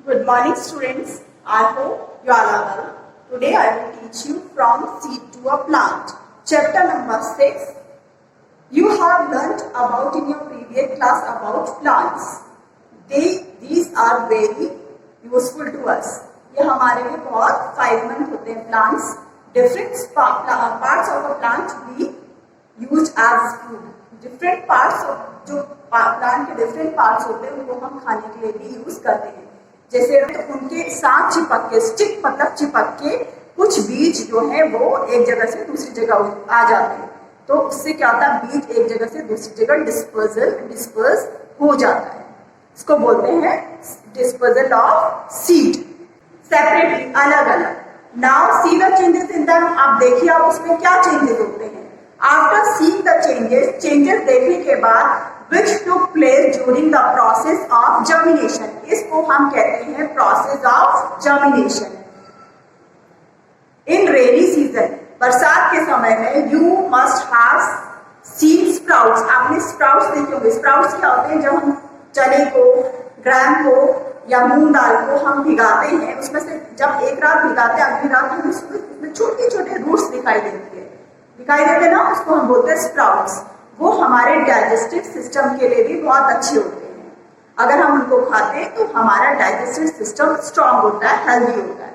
Good morning, students. I hope you all are well. Today I will teach you from seed to a plant. Chapter number 6. You have learnt about in your previous class about plants. These are very useful to us. ये हमारे लिए बहुत फायदेमंद होते हैं plants. Different parts of a plant we use as food. Different parts of जो plant के different parts होते हैं उनको हम खाने के लिए भी यूज करते हैं. जैसे उनके साथ चिपक के, स्टिक मतलब चिपक के कुछ बीज जो है वो एक जगह से दूसरी जगह आ जाते हैं. तो उससे क्या होता है, बीज एक जगह से दूसरी जगह डिस्पर्स हो जाता है. इसको बोलते हैं डिस्पर्सल ऑफ सीड. सेपरेटली, अलग अलग. Now see the changes in them. आप देखिए आप उसमें क्या चेंजेस होते हैं. आफ्टर सीइंग द चेंजेस देखने के बाद which took place during the process of germination. इसको हम कहते हैं process of germination. In rainy season, बरसात के समय में you must have seen sprouts. आपने sprouts देखे होंगे. Sprouts क्या होते हैं, जब हम चने को, ग्राम को या मूंग दाल को हम भिगाते हैं, उसमें से जब एक रात भिगाते हैं अगली रात हमें उसमें छोटे छोटे रूट्स दिखाई देते हैं ना, उसको हम बोलते हैं स्प्राउट्स. वो हमारे डाइजेस्टिव सिस्टम के लिए भी बहुत अच्छे होते हैं. अगर हम उनको खाते हैं तो हमारा डाइजेस्टिव सिस्टम स्ट्रांग होता है, हेल्दी होता है.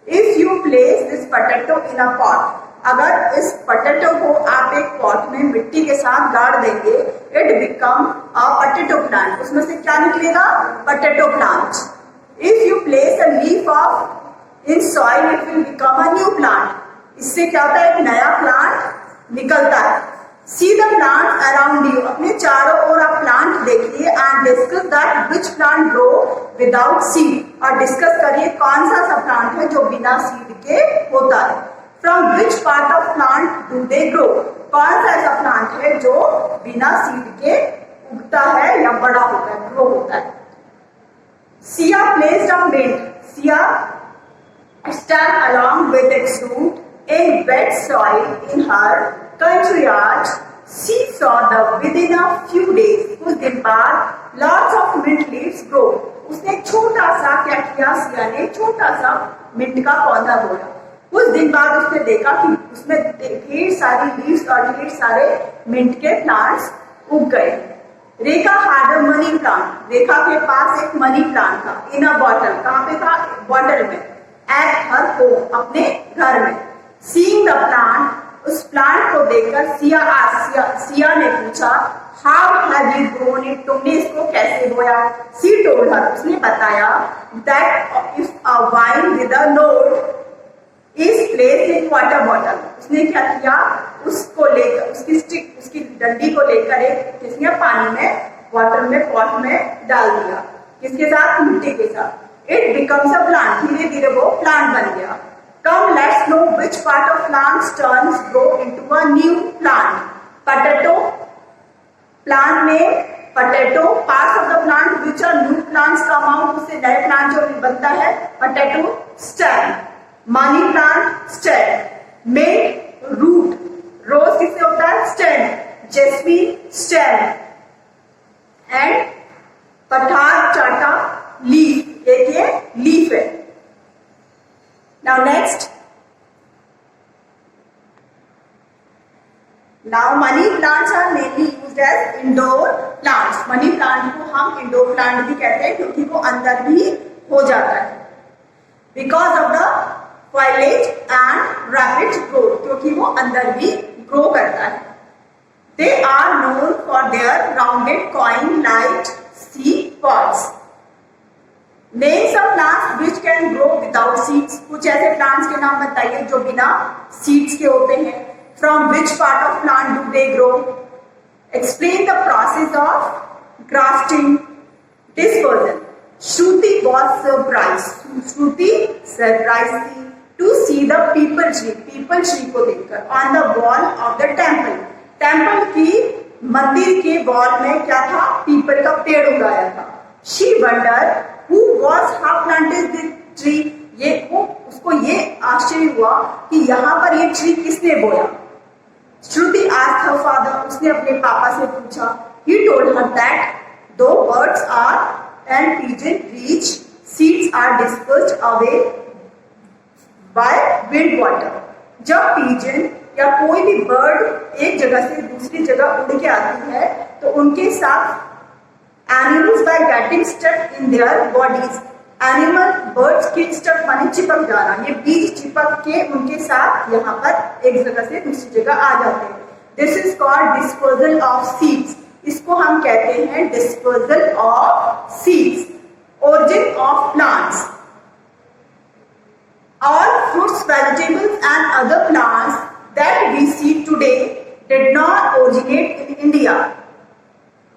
If you place this potato in a pot, अगर इस पोटैटो को आप एक पॉट में मिट्टी के साथ गाड़ देंगे, it become a potato plant. उसमें से क्या निकलेगा, potato plant. If you place a leaf of in soil, it will become a new plant. इससे क्या होता है, एक नया प्लांट निकलता है. See the plants around you. अपने चारों ओर आप प्लांट देखिए and discuss that which plant grow without seed. और डिस्कस करिए कौन सा प्लांट है जो बिना सीड के होता है. From which part of plant do they grow? कौन सा ऐसा प्लांट है जो बिना सीड के उगता है या बड़ा होता है, ग्रो होता है. Sia placed a mint. Sia stand along with its root in wet soil in her country yard. She saw that within a few days, कुछ दिन बाद lots of mint leaves grow. उसने छोटा सा क्या किया, सिया ने छोटा सा मिंट का पौधा बोया. कुछ दिन बाद उसने देखा कि उसमें ढेर सारी लीव्स और ढेर सारे मिंट के प्लांट्स उग गए. रेखा had a money plant. रेखा के पास एक मनी प्लांट था. इन अ बॉटल, कहाँ पे था, बॉटल में. एट हर होम, अपने घर में. Seeing the plant, उस प्लांट को देखकर सिया ने पूछा, how have you grown it, तुमने इसको कैसे बोया. सी टोल्ड हर, उसने बताया, that if a wine with a note is placed in water bottle. उसने क्या किया, उसको लेकर उसकी स्टिक, उसकी डंडी को लेकर एक किसने पानी में, वाटर में, पॉट में डाल दिया. किसके साथ, मिट्टी के साथ. It becomes a plant. धीरे धीरे वो प्लांट बन गया. Come, let's know which part of plants turns grow into a new plant. Potato plant में potato parts of the plant which are new plants come out. उससे नए plant जो बनता है, potato stem, money plant stem, mint root, rose किससे होता है, stem, jasmine stem, and पठार चाटा leaf. एक ये leaf है. Now next, now money plants are mainly used as indoor plants. Money plant को हम indoor plant भी कहते हैं क्योंकि वो अंदर भी हो जाता है. Because of the foliage and rapid growth, क्योंकि वो अंदर भी grow करता है. They are known for their rounded coin-like seed pods. Names of plants which can grow without seeds. कुछ ऐसे plants के नाम बताइए जो बिना seeds के होते हैं. From which part of plant do they grow? Explain the process of grafting. Dispersal. Shruti was surprised. Shruti surprised to see the peepal tree. Peepal tree को देखकर on the wall of the temple. Temple की मंदिर के wall में क्या था, people का पेड़ उगाया था. She wondered who was how planted this tree. उसको ये आश्चर्य हुआ कि यहाँ पर ये ट्री किसने बोया. श्रुति asked her father. उसने अपने पापा से पूछा. He told her that though birds are and pigeon reach seeds are dispersed away by wind water. जब पिजन या कोई भी बर्ड एक जगह से दूसरी जगह उड़ के आती है तो उनके साथ animals by getting stuck in their bodies. Animal birds की स्टक माने चिपक जाना, ये बीज चिपक के उनके साथ यहाँ पर एक जगह से दूसरी जगह आ जाते हैं। This is called dispersal of seeds. इसको हम कहते हैं dispersal of seeds. Origin of plants. All fruits, vegetables and other plants that we see today did not originate in India.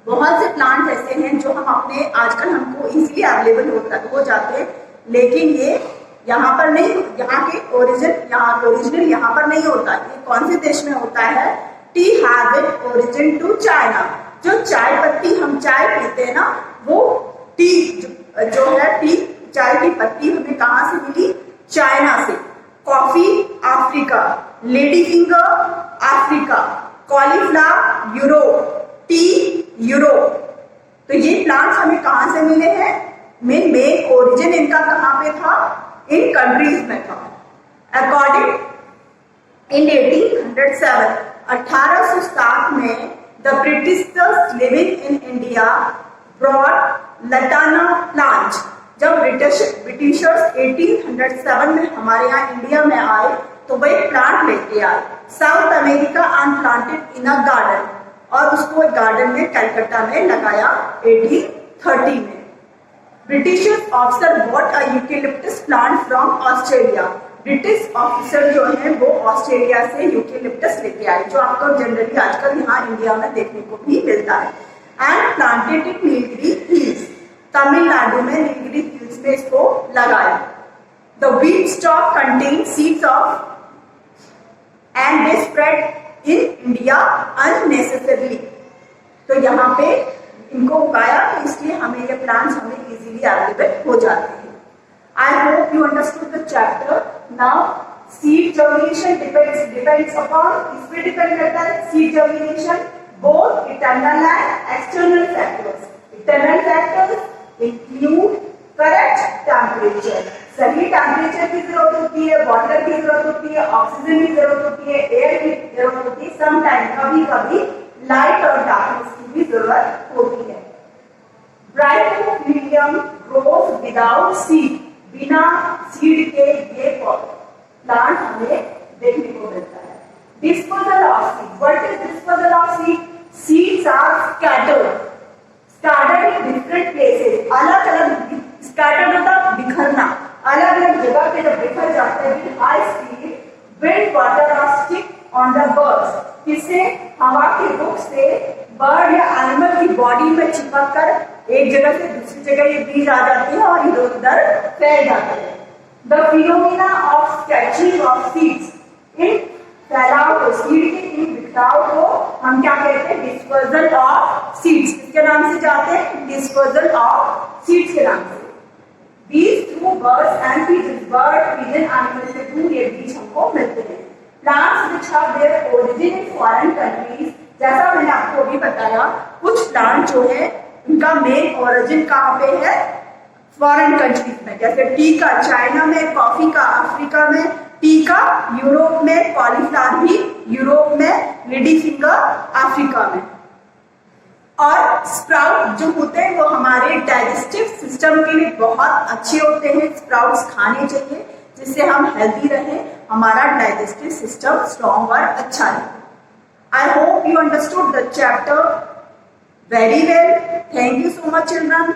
बहुत से प्लांट ऐसे हैं जो हम अपने आजकल हमको इजीली अवेलेबल हो जाते हैं, लेकिन ये यहाँ पर नहीं, यहाँ के ओरिजिनल यहाँ पर नहीं होता। ये कौन से देश में होता है? Tea has it origin to China. जो चाय पत्ती हम चाय पीते हैं ना, वो टी जो है टी चाय की पत्ती हमें कहाँ से मिली? चाइना से। Coffee Africa, lady finger Africa, cauliflower Europe, T Europe. तो ये प्लांट्स हमें कहां से मिले हैं? मेन ओरिजिन इनका कहां पे था? इन कंट्रीज में था। अकॉर्डिंग इन 1807 में the Britishers living in India brought lantana plant. जब ब्रिटिशर्स 1807 में हमारे यहाँ इंडिया में आए तो वो एक प्लांट लेके आए। South America and planted in a garden, और उसको एक गार्डन में कलकत्ता में लगाया 1830 में। Britishers officer bought a eucalyptus plant from Australia. British officer जो है वो ऑस्ट्रेलिया से यूकेलिप्टस लेके आए, जो आपको जनरली आजकल यहाँ इंडिया में देखने को भी मिलता है। And planted in Nilgiri hills. Tamil Nadu में नीलगिरी हिल्स में इसको लगाया। The wheat stock contain seeds of and they spread in India unnecessarily. तो यहाँ पे इनको उगाया, तो इसलिए हमें ये प्लांट्स हमें इजीली अवेलेबल हो जाते हैं। I hope you understood the chapter. Now seed germination depends upon, इस पे डिपेंड करता है seed germination both internal and external factors. Internal factors include correct temperature. सही टेम्परेचर की जरूरत होती है, वाटर की जरूरत होती है, ऑक्सीजन की जरूरत होती है, एयर की जरूरत होती है, समटाइम कभी कभी लाइट और डार्कनेस की भी जरूरत होती है। Bryophyllum grows without seed. बिना सीड के ये प्लांट हमें देखने को मिलता है। Disposal of seed. What is disposal of seed? Seeds are scattered in different places. अलग अलग स्कैटर्ड होता बिखरना, अलग अलग जगह पे जब बिखर जाते हैं with high speed wind water और स्टिक ऑन द बर्ड्स। इससे हवा के रुख से बर्ड या एनिमल की बॉडी में चिपक कर एक जगह से दूसरी जगह ये बीज आ जाते हैं और इधर उधर फैल जाते हैं। The phenomena of scattering of seeds. इन फैलाव को, सीड के इन बिखराव को हम क्या कहते हैं? Dispersal of seeds. किसके नाम से जाते हैं? डिस्पर्सल ऑफ सीड्स के नाम से। बीज through birds and pigeon. Bird, pigeon, animal से थ्रू ये बीज हमको मिलते हैं। Plants which have their origin in foreign countries. जैसा मैंने आपको अभी बताया, कुछ प्लांट जो है उनका मेन ओरिजिन कहाँ पे है? फॉरेन कंट्रीज में। जैसे टी का चाइना में, कॉफी का अफ्रीका में, टी का यूरोप में, कॉलीफ्लावर भी यूरोप में, लेडी फिंगर अफ्रीका में। और स्प्राउट जो होते हैं वो हमारे डाइजेस्टिव सिस्टम के लिए बहुत अच्छे होते हैं। स्प्राउट्स खाने चाहिए जिससे हम हेल्दी रहें, हमारा डाइजेस्टिव सिस्टम स्ट्रॉन्ग और अच्छा रहे। I hope you understood the chapter very well. Thank you so much, children.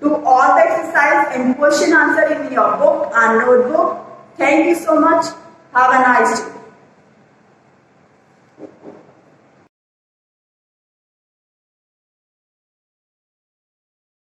Do all the exercise and question answer in your book and notebook. Thank you so much. Have a nice day.